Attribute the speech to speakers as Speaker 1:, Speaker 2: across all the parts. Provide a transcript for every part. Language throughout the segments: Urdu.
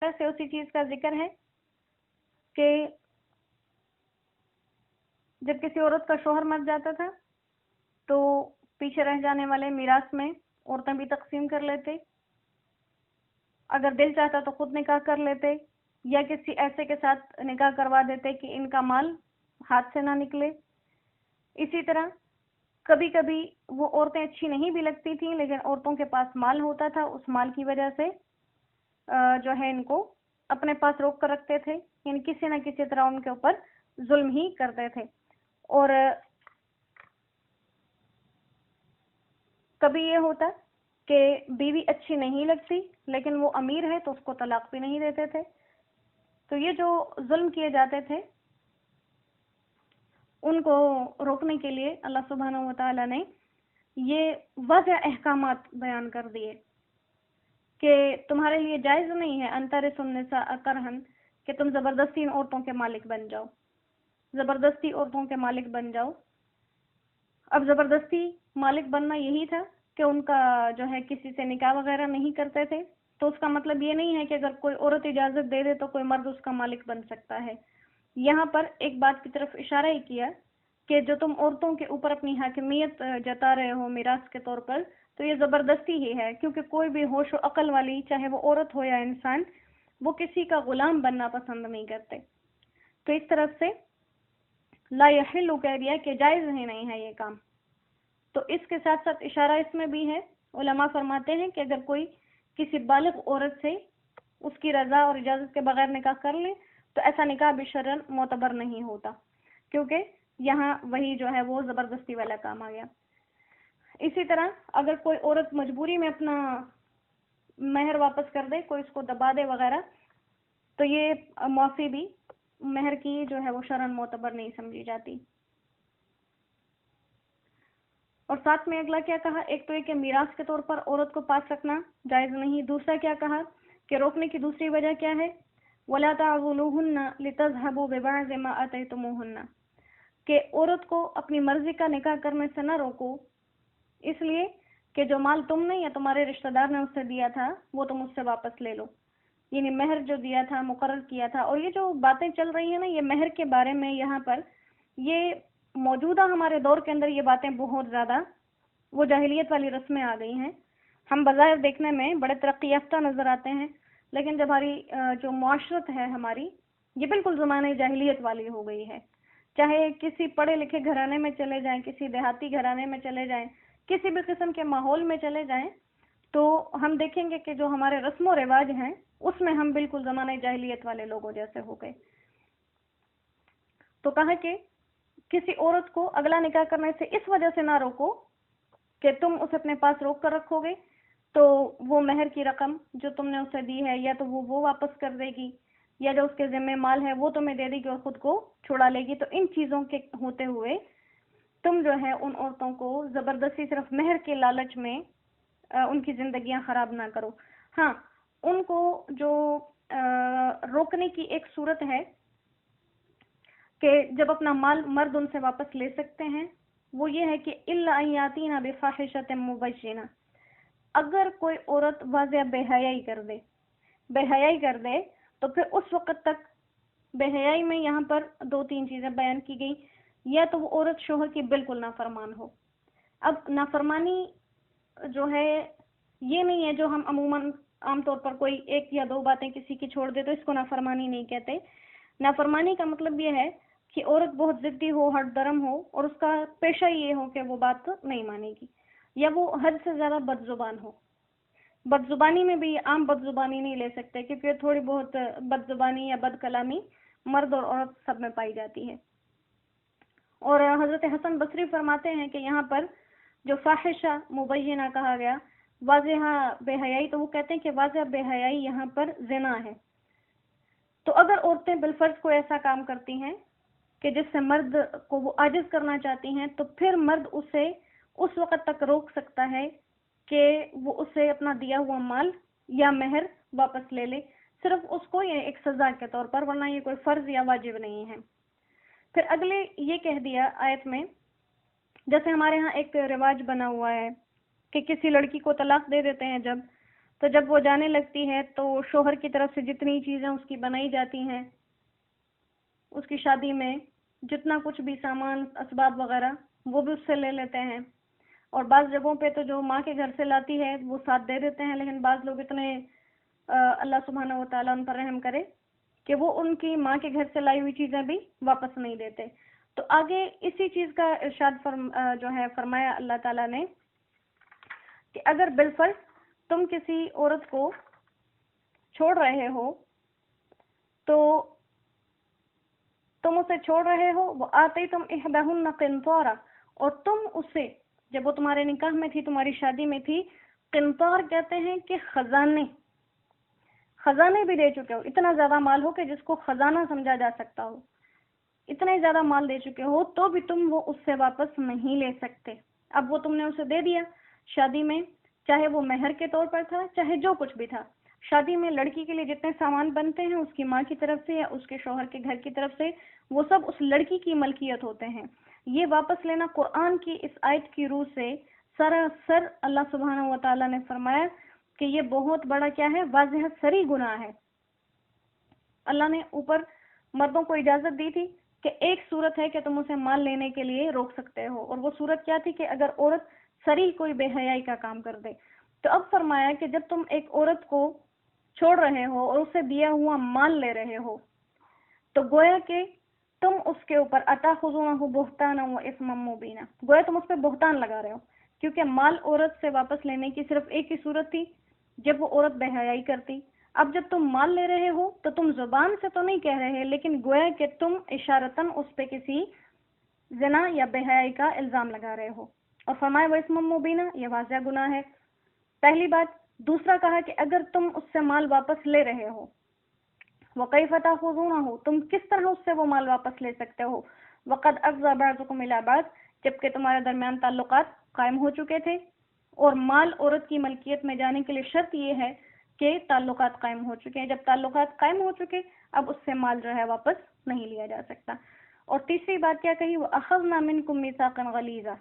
Speaker 1: سے اسی چیز کا ذکر ہے کہ جب کسی عورت کا شوہر مر جاتا تھا تو پیچھے رہ جانے والے میراث میں عورتیں بھی تقسیم کر لیتے، اگر دل چاہتا تو خود نکاح کر لیتے یا کسی ایسے کے ساتھ نکاح کروا دیتے کہ ان کا مال ہاتھ سے نہ نکلے۔ اسی طرح کبھی کبھی وہ عورتیں اچھی نہیں بھی لگتی تھیں لیکن عورتوں کے پاس مال ہوتا تھا، اس مال کی وجہ سے جو ہے ان کو اپنے پاس روک کر رکھتے تھے، یعنی کسی نہ کسی طرح ان کے اوپر ظلم ہی کرتے تھے۔ اور کبھی یہ ہوتا کہ بیوی اچھی نہیں لگتی لیکن وہ امیر ہے تو اس کو طلاق بھی نہیں دیتے تھے۔ تو یہ جو ظلم کیے جاتے تھے ان کو روکنے کے لیے اللہ سبحانہ و تعالی نے یہ واضح احکامات بیان کر دیے کہ تمہارے لیے جائز نہیں ہے انترث النساء کرہن کہ تم زبردستی ان عورتوں کے مالک بن جاؤ، زبردستی عورتوں کے مالک بن جاؤ۔ اب زبردستی مالک بننا یہی تھا کہ ان کا جو ہے کسی سے نکاح وغیرہ نہیں کرتے تھے، تو اس کا مطلب یہ نہیں ہے کہ اگر کوئی عورت اجازت دے دے تو کوئی مرد اس کا مالک بن سکتا ہے۔ یہاں پر ایک بات کی طرف اشارہ ہی کیا کہ جو تم عورتوں کے اوپر اپنی حاکمیت جتا رہے ہو میراث کے طور پر، تو یہ زبردستی ہی ہے، کیونکہ کوئی بھی ہوش و عقل والی چاہے وہ عورت ہو یا انسان وہ کسی کا غلام بننا پسند نہیں کرتے۔ تو اس طرف سے لا یحل کہہ دیا کہ جائز ہی نہیں ہے یہ کام۔ تو اس کے ساتھ ساتھ اشارہ اس میں بھی ہے، علماء فرماتے ہیں کہ اگر کوئی کسی بالغ عورت سے اس کی رضا اور اجازت کے بغیر نکاح کر لے تو ایسا نکاح بھی شرعاً معتبر نہیں ہوتا، کیونکہ یہاں وہی جو ہے وہ زبردستی والا کام آ گیا۔ اسی طرح اگر کوئی عورت مجبوری میں اپنا مہر واپس کر دے، کوئی اس کو دبا دے وغیرہ، تو یہ معافی بھی مہر کی جو ہے وہ شرعاً معتبر نہیں سمجھی جاتی۔ اور ساتھ میں اگلا کیا کہا، ایک تو یہ کہ میراث کے طور پر عورت کو پاس رکھنا جائز نہیں، دوسرا کیا کہا کہ روکنے کی دوسری وجہ کیا ہے، وَلَا تَعْضُلُوهُنَّ لِتَذْهَبُوا بِبَعْضِ مَا آتَيْتُمُوهُنَّ، کہ عورت کو اپنی مرضی کا نکاح کرنے سے نہ روکو، اس لیے کہ جو مال تم نے یا تمہارے رشتہ دار نے اسے دیا تھا وہ تم اس سے واپس لے لو، یعنی مہر جو دیا تھا مقرر کیا تھا۔ اور یہ جو باتیں چل رہی ہیں نا یہ مہر کے بارے میں، یہاں پر یہ موجودہ ہمارے دور کے اندر یہ باتیں بہت زیادہ وہ جاہلیت والی رسمیں آ گئی ہیں۔ ہم بظاہر دیکھنے میں بڑے ترقی یافتہ نظر آتے ہیں لیکن جب ہماری جو معاشرت ہے ہماری یہ بالکل زمانے جاہلیت والی ہو گئی ہے۔ چاہے کسی پڑھے لکھے گھرانے میں چلے جائیں، کسی دیہاتی گھرانے میں چلے جائیں، کسی بھی قسم کے ماحول میں چلے جائیں، تو ہم دیکھیں گے کہ جو ہمارے رسم و رواج ہیں اس میں ہم بالکل زمانے جاہلیت والے لوگوں جیسے ہو گئے۔ تو کہا کہ کسی عورت کو اگلا نکاح کرنے سے اس وجہ سے نہ روکو کہ تم اسے اپنے پاس روک کر رکھو گے تو وہ مہر کی رقم جو تم نے اسے دی ہے یا تو وہ واپس کر دے گی یا جو اس کے ذمہ مال ہے وہ تمہیں دے دے گی اور خود کو چھڑا لے گی۔ تو ان چیزوں کے ہوتے ہوئے تم جو ہے ان عورتوں کو زبردستی صرف مہر کے لالچ میں ان کی زندگیاں خراب نہ کرو۔ ہاں، ان کو جو روکنے کی ایک صورت ہے کہ جب اپنا مال مرد ان سے واپس لے سکتے ہیں، وہ یہ ہے کہ الا ان یاتینا بفاحشۃ مبینہ، اگر کوئی عورت واضح بے حیائی کر دے تو پھر اس وقت تک بے حیائی میں یہاں پر دو تین چیزیں بیان کی گئی، یا تو وہ عورت شوہر کی بالکل نافرمان ہو۔ اب نافرمانی جو ہے یہ نہیں ہے جو ہم عموماً عام طور پر کوئی ایک یا دو باتیں کسی کی چھوڑ دے تو اس کو نافرمانی نہیں کہتے۔ نافرمانی کا مطلب یہ ہے کہ عورت بہت ضدی ہو، ہٹ درم ہو اور اس کا پیشہ یہ ہو کہ وہ بات نہیں مانے گی، یا وہ حد سے زیادہ بد زبان ہو۔ بد زبانی میں بھی عام بد زبانی نہیں لے سکتے کیونکہ تھوڑی بہت بد زبانی یا بد کلامی مرد اور عورت سب میں پائی جاتی ہے۔ اور حضرت حسن بصری فرماتے ہیں کہ یہاں پر جو فاحشہ مبینہ کہا گیا واضح بے حیائی، تو وہ کہتے ہیں کہ واضح بے حیائی یہاں پر زنا ہے۔ تو اگر عورتیں بالفرض کوئی ایسا کام کرتی ہیں کہ جس سے مرد کو وہ عاجز کرنا چاہتی ہیں تو پھر مرد اسے اس وقت تک روک سکتا ہے کہ وہ اسے اپنا دیا ہوا مال یا مہر واپس لے لے، صرف اس کو یہ ایک سزا کے طور پر، ورنہ یہ کوئی فرض یا واجب نہیں ہے۔ پھر اگلے یہ کہہ دیا آیت میں، جیسے ہمارے ہاں ایک رواج بنا ہوا ہے کہ کسی لڑکی کو طلاق دے دیتے ہیں جب، تو جب وہ جانے لگتی ہے تو شوہر کی طرف سے جتنی چیزیں اس کی بنائی جاتی ہیں اس کی شادی میں، جتنا کچھ بھی سامان اسباب وغیرہ، وہ بھی اس سے لے لیتے ہیں. اور بعض جگہوں پہ تو جو ماں کے گھر سے لاتی ہے وہ ساتھ دے دیتے ہیں، لیکن بعض لوگ اتنے اللہ سبحانہ و تعالیٰ ان پر رحم کرے کہ وہ ان کی ماں کے گھر سے لائی ہوئی چیزیں بھی واپس نہیں دیتے. تو آگے اسی چیز کا ارشاد جو ہے فرمایا اللہ تعالیٰ نے کہ اگر بالفرض تم کسی عورت کو چھوڑ رہے ہو تو تم اسے چھوڑ رہے ہو، وہ آتے تم احدہن قنطارا، اور تم اسے جب وہ تمہارے نکاح میں تھی، تمہاری شادی میں تھی، قنطار کہتے ہیں کہ خزانے بھی دے چکے ہو، اتنا زیادہ مال ہو کہ جس کو خزانہ سمجھا جا سکتا ہو، اتنا زیادہ مال دے چکے ہو تو بھی تم وہ اس سے واپس نہیں لے سکتے. اب وہ تم نے اسے دے دیا شادی میں، چاہے وہ مہر کے طور پر تھا، چاہے جو کچھ بھی تھا. شادی میں لڑکی کے لیے جتنے سامان بنتے ہیں اس کی ماں کی طرف سے یا اس کے شوہر کے گھر کی طرف سے، وہ سب اس لڑکی کی ملکیت ہوتے ہیں. یہ واپس لینا قرآن کی اس آیت کی روح سے سراسر اللہ سبحانہ و تعالیٰ نے فرمایا کہ یہ بہت بڑا کیا ہے، واضح سری گناہ ہے. اللہ نے اوپر مردوں کو اجازت دی تھی کہ ایک صورت ہے کہ تم اسے مال لینے کے لیے روک سکتے ہو، اور وہ صورت کیا تھی کہ اگر عورت سری کوئی بے حیائی کا کام کر دے. تو اب فرمایا کہ جب تم ایک عورت کو چھوڑ رہے ہو اور اسے دیا ہوا مال لے رہے ہو تو گویا کہ تم اس کے اوپر اتاخذونہ بہتانا و اثما مبینا، گویا تم اس پہ بہتان لگا رہے ہو، کیونکہ مال عورت سے واپس لینے کی صرف ایک ہی صورت تھی جب وہ عورت بے حیائی کرتی. اب جب تم مال لے رہے ہو تو تم زبان سے تو نہیں کہہ رہے، لیکن گویا کہ تم اشارتاً اس پہ کسی زنا یا بے حیائی کا الزام لگا رہے ہو. اور فرمایا وہ اسم مبینہ، یہ واضح گناہ ہے. پہلی بات. دوسرا کہا کہ اگر تم اس سے مال واپس لے رہے ہو، وَكَيْفَ تَأْخُذُونَهُ، تم کس طرح اس سے وہ مال واپس لے سکتے ہو، وَقَدْ أَفْضَىٰ بَعْضُكُمْ إِلَىٰ بَعْضٍ، جبکہ تمہارے درمیان تعلقات قائم ہو چکے تھے. اور مال عورت کی ملکیت میں جانے کے لیے شرط یہ ہے کہ تعلقات قائم ہو چکے ہیں. جب تعلقات قائم ہو چکے اب اس سے مال جو ہے واپس نہیں لیا جا سکتا. اور تیسری بات کیا کہی، وَأَخَذْنَا مِنْكُمْ مِيثَاقًا غَلِيظًا،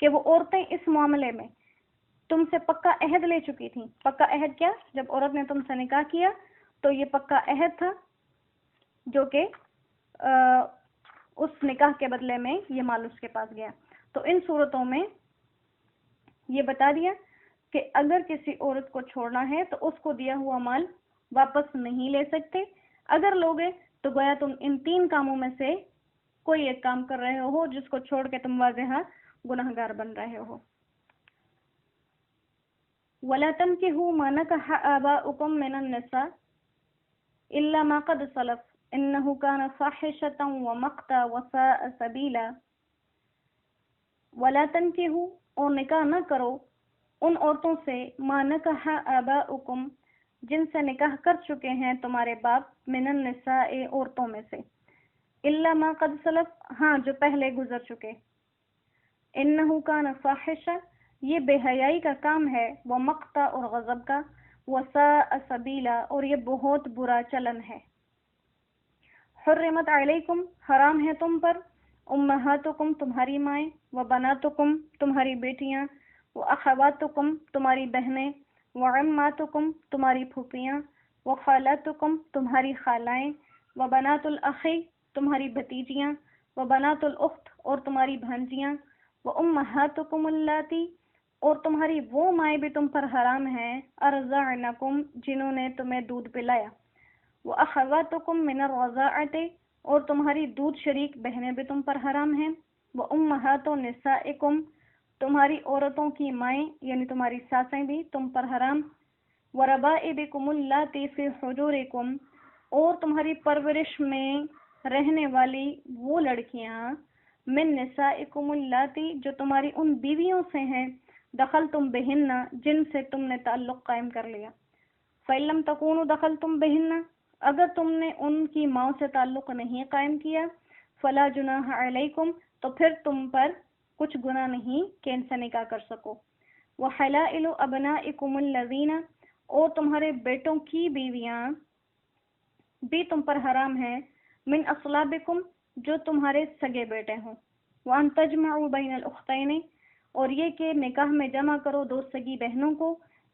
Speaker 1: کہ وہ عورتیں اس معاملے میں تم سے پکا عہد لے چکی تھیں. پکا عہد کیا، جب عورت نے تم سے نکاح کیا تو یہ پکا عہد تھا جو کہ اس نکاح کے بدلے میں یہ مال اس کے پاس گیا. تو ان صورتوں میں یہ بتا دیا کہ اگر کسی عورت کو چھوڑنا ہے تو اس کو دیا ہوا مال واپس نہیں لے سکتے. اگر لوگے تو گویا تم ان تین کاموں میں سے کوئی ایک کام کر رہے ہو جس کو چھوڑ کے تم واضح گناہگار بن رہے ہو. وَلَا تَنْكِحُوا مَا نَكَحَ آبَاؤُكُم مِّنَ النِّسَاءِ إِلَّا مَا قَدْ سَلَفَ إِنَّهُ كَانَ فَاحِشَةً وَمَقْتًا وَسَاءَ سَبِيلًا. وَلَا تَنْكِحُوا، اور نکاح نہ کرو ان عورتوں سے، مَا نَكَحَ آبَاؤُكُم، جن سے نکاح کر چکے ہیں تمہارے باپ، مِنَ النِّسَاءِ، عورتوں میں سے، إِلَّا مَا قَدْ سَلَفَ، ہاں جو پہلے گزر چکے. إِنَّهُ كَانَ فَاحِشَةً، یہ بے حیائی کا کام ہے، وہ مقتا اور غضب کا، وساء سبیلا، اور یہ بہت برا چلن ہے. حرمت علیکم، حرام ہے تم پر، امہاتکم، تمہاری مائیں، وبناتکم، تمہاری بیٹیاں، واخواتکم، تمہاری بہنیں، وعماتکم، تمہاری پھوپھیاں، وخالاتکم، تمہاری خالائیں، وبنات الاخی، تمہاری بھتیجیاں، وبنات الاخت، اور تمہاری بھانجیاں، وامہاتکم اللاتی، اور تمہاری وہ مائیں بھی تم پر حرام ہیں، ارضعنکم، جنہوں نے تمہیں دودھ پلایا، وَأَخَوَاتُكُم مِّنَ الرَّضَاعَةِ، اور تمہاری دودھ شریک بہنیں بھی تم پر حرام ہیں، وَأُمَّهَاتُ نِسَائِكُم، تمہاری عورتوں کی مائیں یعنی تمہاری ساسیں بھی تم پر حرام، وَرَبَائِبِكُمُ اللَّاتِي فِي حُجُورِكُم، اور تمہاری پرورش میں رہنے والی وہ لڑکیاں، من نسائکم اللاتی، جو تمہاری ان بیویوں سے ہیں، دخلتم بہن، جن سے تم نے تعلق قائم کر لیا. فَإِن لَّمْ تَكُونُوا دَخَلْتُمْ بِهِنَّ، اگر تم نے ان کی ماں سے تعلق نہیں قائم کیا، فَلَا جُنَاحَ عَلَيْكُمْ، تو پھر تم پر کچھ گناہ نہیں کہ ان سے نکاح کر سکو. وَحَلَائِلُ أَبْنَائِكُمُ الَّذِينَ، اور تمہارے بیٹوں کی بیویاں بھی تم پر حرام ہیں، من اصلابکم، جو تمہارے سگے بیٹے ہوں، وَأَن تَجْمَعُوا بَيْنَ الْأُخْتَيْنِ، اور یہ کہ نکاح میں جمع کرو دو سگی بہنوں کو،